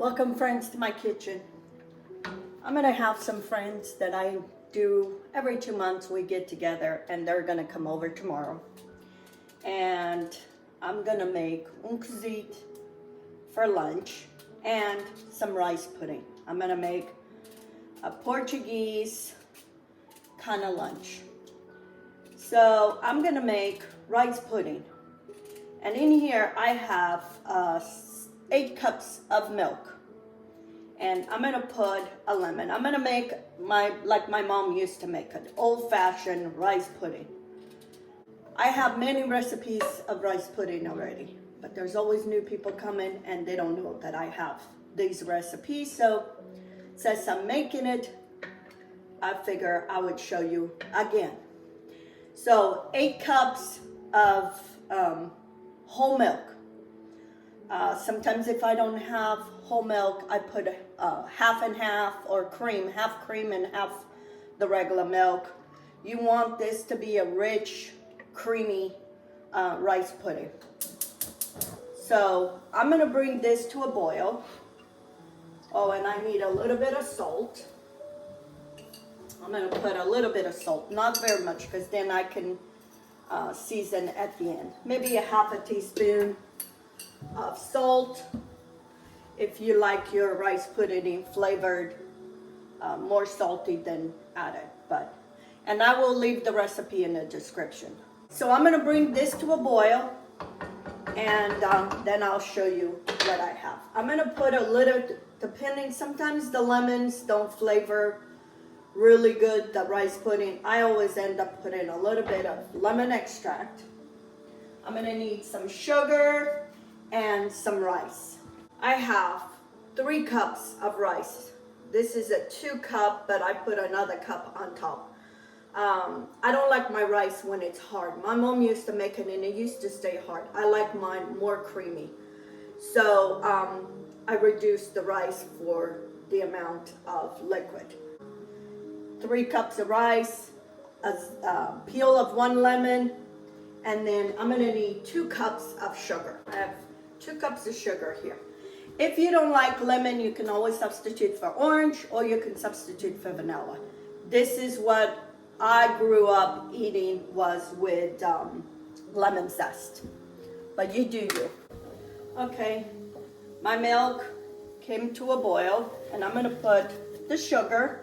Welcome friends to my kitchen. I'm gonna have some friends that I do every 2 months. We get together and they're gonna come over tomorrow. And I'm gonna make cozido for lunch and some rice pudding. I'm gonna make a Portuguese kind of lunch. So I'm gonna make rice pudding. And in here I have 8 cups of milk. And I'm gonna put a lemon. I'm gonna make like my mom used to make an old-fashioned rice pudding. I have many recipes of rice pudding already, but there's always new people coming and they don't know that I have these recipes. So since I'm making it, I figure I would show you again. So 8 cups of whole milk. Sometimes if I don't have whole milk, I put half and half, or cream, half cream and half the regular milk. You want this to be a rich, creamy rice pudding. So I'm gonna bring this to a boil. Oh, and I need a little bit of salt. I'm gonna put a little bit of salt, not very much, because then I can season at the end. Maybe a half a teaspoon of salt. If you like your rice pudding flavored more salty, then add it. And I will leave the recipe in the description. So I'm gonna bring this to a boil, and then I'll show you what I have. I'm gonna put a little, depending, sometimes the lemons don't flavor really good the rice pudding. I always end up putting a little bit of lemon extract. I'm gonna need some sugar and some rice. I have 3 cups of rice. This is a 2 cup, but I put another cup on top. I don't like my rice when it's hard. My mom used to make it and it used to stay hard. I like mine more creamy. So I reduced the rice for the amount of liquid. 3 cups of rice, a peel of 1 lemon, and then I'm gonna need 2 cups of sugar. I have 2 cups of sugar here. If you don't like lemon, you can always substitute for orange, or you can substitute for vanilla. This is what I grew up eating, was with lemon zest. But you do you. Okay, my milk came to a boil, and I'm gonna put the sugar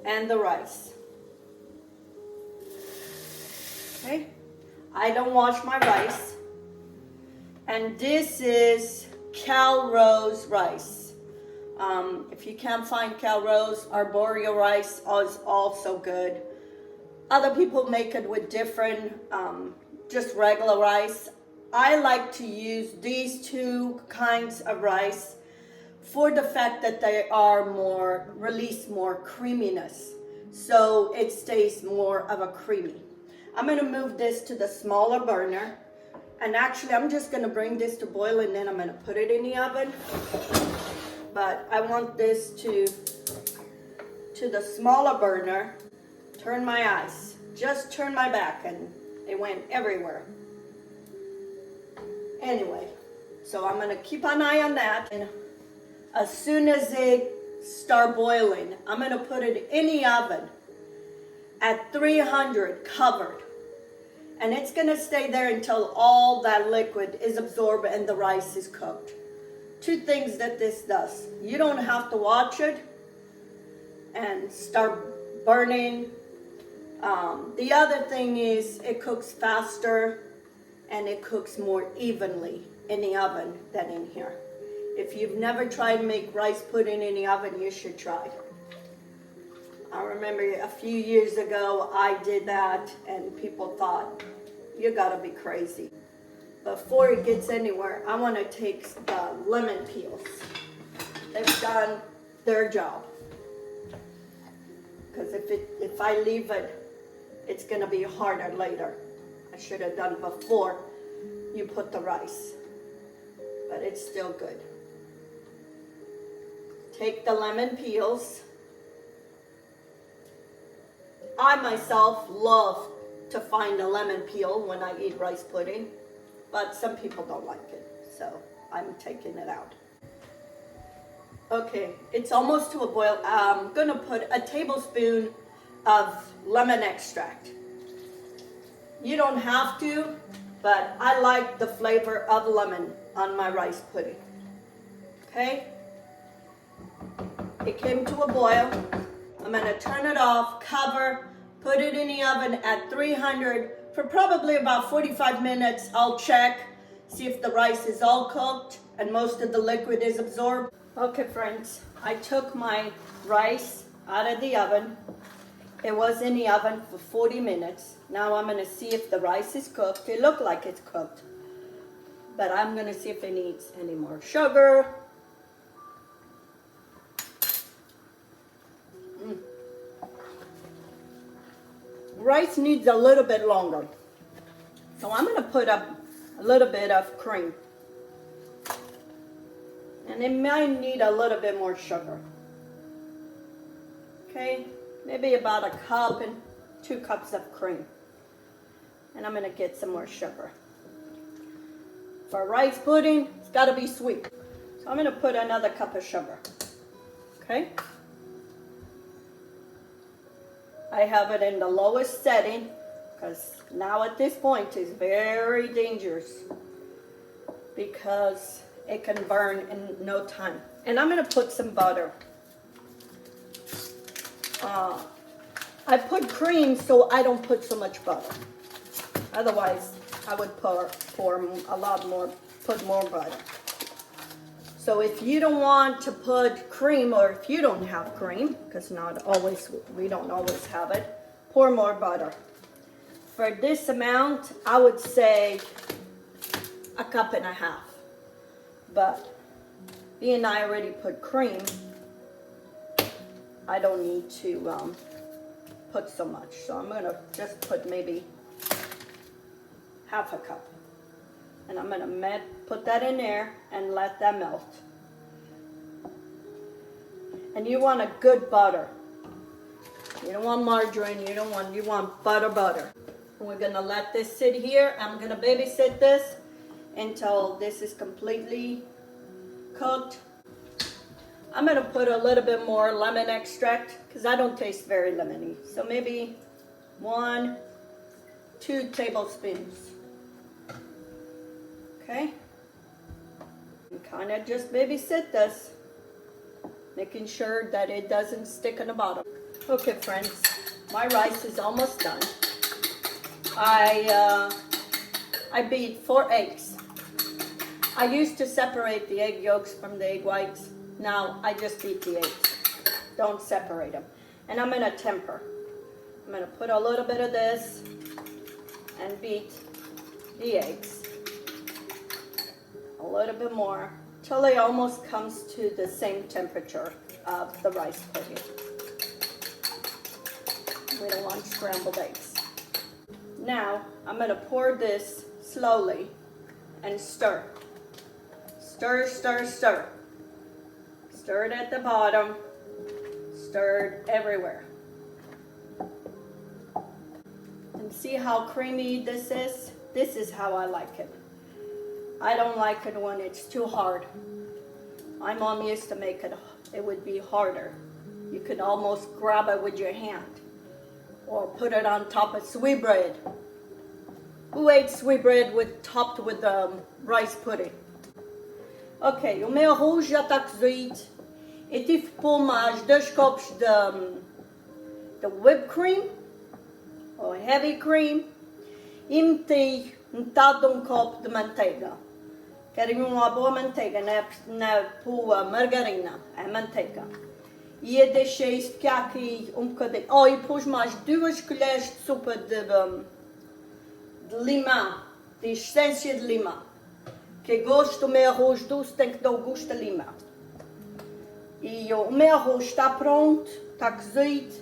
and the rice. Okay, I don't wash my rice. And this is Cal Rose rice. If you can't find Cal Rose, arboreal rice is also good. Other people make it with different, just regular rice. I like to use these 2 kinds of rice for the fact that they are release more creaminess. So it stays more of a creamy. I'm gonna move this to the smaller burner. And actually, I'm just gonna bring this to boil and then I'm gonna put it in the oven. But I want this to the smaller burner. Turn my eyes, just turn my back, and it went everywhere. Anyway, so I'm gonna keep an eye on that. And as soon as it start boiling, I'm gonna put it in the oven at 300 covered. And it's gonna stay there until all that liquid is absorbed and the rice is cooked. 2 things that this does. You don't have to watch it and start burning. The other thing is it cooks faster and it cooks more evenly in the oven than in here. If you've never tried to make rice pudding in the oven, you should try. I remember a few years ago I did that and people thought, you gotta be crazy. Before it gets anywhere, I wanna take the lemon peels. They've done their job. Because if I leave it, it's gonna be harder later. I should have done before you put the rice. But it's still good. Take the lemon peels. I myself love to find a lemon peel when I eat rice pudding, but some people don't like it, so I'm taking it out. Okay, it's almost to a boil. I'm gonna put a tablespoon of lemon extract. You don't have to, but I like the flavor of lemon on my rice pudding. Okay? It came to a boil. I'm gonna turn it off, cover, put it in the oven at 300 for probably about 45 minutes. I'll check, see if the rice is all cooked and most of the liquid is absorbed. Okay, friends, I took my rice out of the oven. It was in the oven for 40 minutes. Now I'm gonna see if the rice is cooked. It looked like it's cooked, but I'm gonna see if it needs any more sugar. Rice needs a little bit longer. So I'm gonna put up a little bit of cream. And it might need a little bit more sugar. Okay, maybe about a cup and 2 cups of cream. And I'm gonna get some more sugar. For rice pudding, it's gotta be sweet. So I'm gonna put another cup of sugar. Okay? I have it in the lowest setting because now at this point it's very dangerous because it can burn in no time. And I'm gonna put some butter. I put cream so I don't put so much butter. Otherwise, I would pour a lot more, put more butter. So if you don't want to put cream, or if you don't have cream, because not always, we don't always have it, pour more butter. For this amount, I would say a cup and a half. But being I already put cream, I don't need to put so much. So I'm gonna just put maybe half a cup. And I'm gonna put that in there and let that melt. And you want a good butter. You don't want margarine, you want butter. And we're gonna let this sit here. I'm gonna babysit this until this is completely cooked. I'm gonna put a little bit more lemon extract because I don't taste very lemony. So maybe 1-2 tablespoons. Okay? And kind of just babysit this, making sure that it doesn't stick in the bottom. Okay, friends, my rice is almost done. I beat 4 eggs. I used to separate the egg yolks from the egg whites. Now I just beat the eggs. Don't separate them. And I'm gonna temper. I'm gonna put a little bit of this and beat the eggs. A little bit more till it almost comes to the same temperature of the rice pudding. We don't want scrambled eggs. Now I'm gonna pour this slowly and stir. Stir, stir, stir. Stir it at the bottom. Stir it everywhere. And see how creamy this is? This is how I like it. I don't like it when it's too hard. My mom used to make it would be harder. You could almost grab it with your hand or put it on top of sweetbread. Who ate sweetbread topped with rice pudding? Ok, o meu arroz já está cozido. Eu tive que pôr mais 2 copos de whipped cream, ou heavy cream, e meti metade de um copo de manteiga. Querem uma boa manteiga, não é pôr margarina, é manteiga. E eu deixei isso ficar aqui um bocadinho. Oh, e pus mais 2 colheres de sopa de limão, de essência de limão. Que gosto do meu arroz doce tem que dar o gosto de limão. E o meu arroz está pronto, está cozido.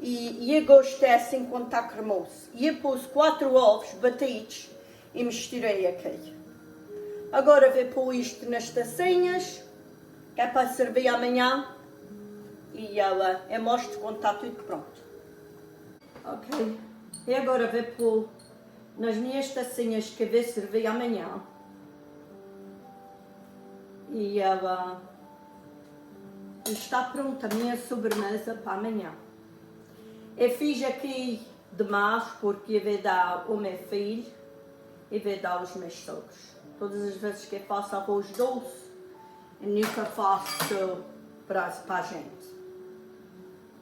E eu gosto é assim quando está cremoso. E eu pus 4 ovos batidos e misturei aqui. Agora vou pôr isto nas tacinhas, que é para servir amanhã. E eu mostro quando está tudo pronto. Ok. E agora vou pôr nas minhas tacinhas que vou servir amanhã. E Está pronta a minha sobremesa para amanhã. Eu fiz aqui demais porque eu vou dar ao meu filho e vou dar aos meus sogros. Todas as vezes que eu faço arroz doce, eu nunca faço para a gente.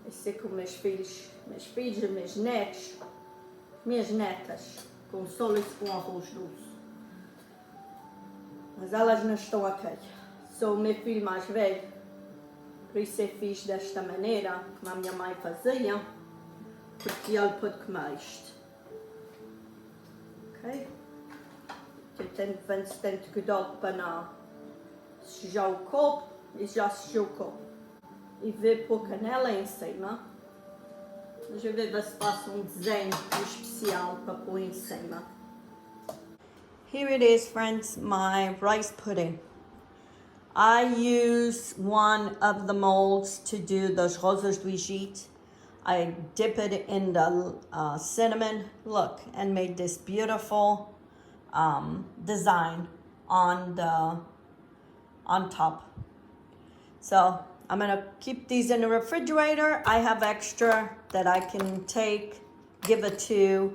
Eu sei que os meus filhos e meus netos, minhas netas, consolam-se com arroz doce. Mas elas não estão aqui. Sou o meu filho mais velho, por isso eu fiz desta maneira, como a minha mãe fazia, porque ele pode comer isto. Ok? Eu tenho tanto cuidado para não sujar o copo, e já sujou o copo. E vou pôr canela em cima. Mas eu vou ver se faço um desenho especial para pôr em cima. Here it is, friends, my rice pudding. I use one of the molds to do those rosas do Egito. I dip it in the cinnamon, look, and made this beautiful design on top. So I'm gonna keep these in the refrigerator. I have extra that I can give it to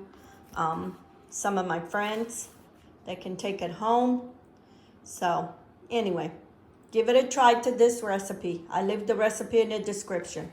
some of my friends. They can take it home. So anyway, give it a try to this recipe. I leave the recipe in the description.